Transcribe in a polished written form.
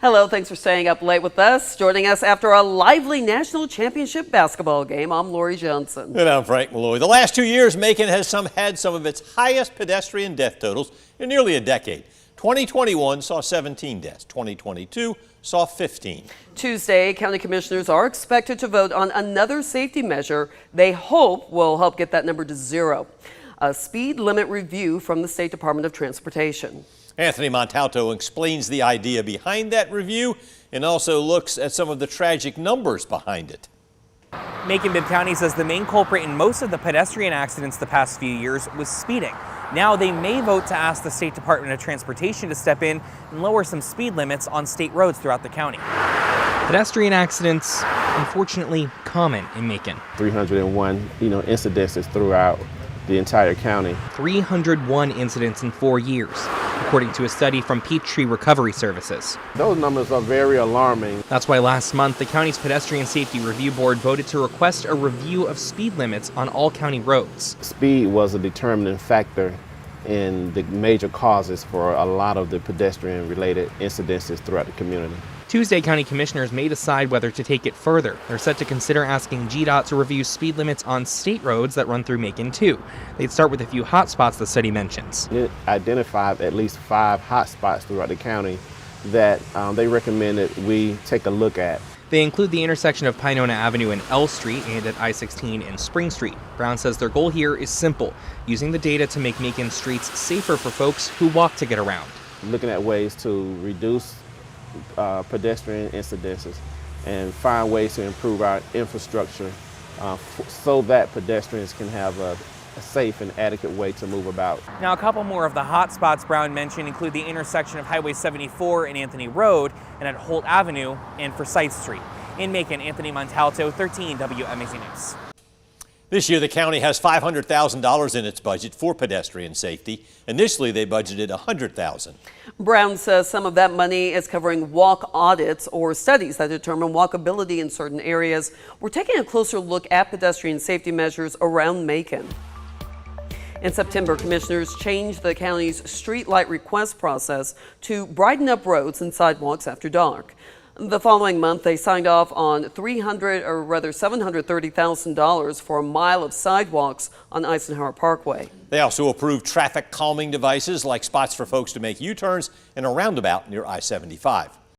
Hello, thanks for staying up late with us. Joining us after a lively national championship basketball game, I'm Lori Johnson. And I'm Frank Malloy. The last 2 years, Macon has had some of its highest pedestrian death totals in nearly a decade. 2021 saw 17 deaths. 2022 saw 15. Tuesday, county commissioners are expected to vote on another safety measure they hope will help get that number to zero. A speed limit review from the State Department of Transportation. Anthony Montalto explains the idea behind that review and also looks at some of the tragic numbers behind it. Macon Bibb County says the main culprit in most of the pedestrian accidents the past few years was speeding. Now they may vote to ask the State Department of Transportation to step in and lower some speed limits on state roads throughout the county. Pedestrian accidents, unfortunately, common in Macon. 301, incidences throughout the entire county. 301 incidents in 4 years, according to a study from Peachtree Recovery Services. Those numbers are very alarming. That's why last month the county's Pedestrian Safety Review Board voted to request a review of speed limits on all county roads. Speed was a determining factor in the major causes for a lot of the pedestrian-related incidences throughout the community. Tuesday, county commissioners may decide whether to take it further. They're set to consider asking GDOT to review speed limits on state roads that run through Macon, too. They'd start with a few hot spots the study mentions. It identified at least 5 hot spots throughout the county that they recommended we take a look at. They include the intersection of Pinona Avenue and L Street and at I-16 and Spring Street. Brown says their goal here is simple, using the data to make Macon streets safer for folks who walk to get around. Looking at ways to reduce pedestrian incidences and find ways to improve our infrastructure so that pedestrians can have a safe and adequate way to move about. Now, a couple more of the hot spots Brown mentioned include the intersection of Highway 74 and Anthony Road and at Holt Avenue and Forsyth Street. In Macon, Anthony Montalto, 13 WMAZ News. This year, the county has $500,000 in its budget for pedestrian safety. Initially, they budgeted $100,000. Brown says some of that money is covering walk audits or studies that determine walkability in certain areas. We're taking a closer look at pedestrian safety measures around Macon. In September, commissioners changed the county's street light request process to brighten up roads and sidewalks after dark. The following month, they signed off on $730,000 for a mile of sidewalks on Eisenhower Parkway. They also approved traffic calming devices like spots for folks to make U-turns and a roundabout near I-75.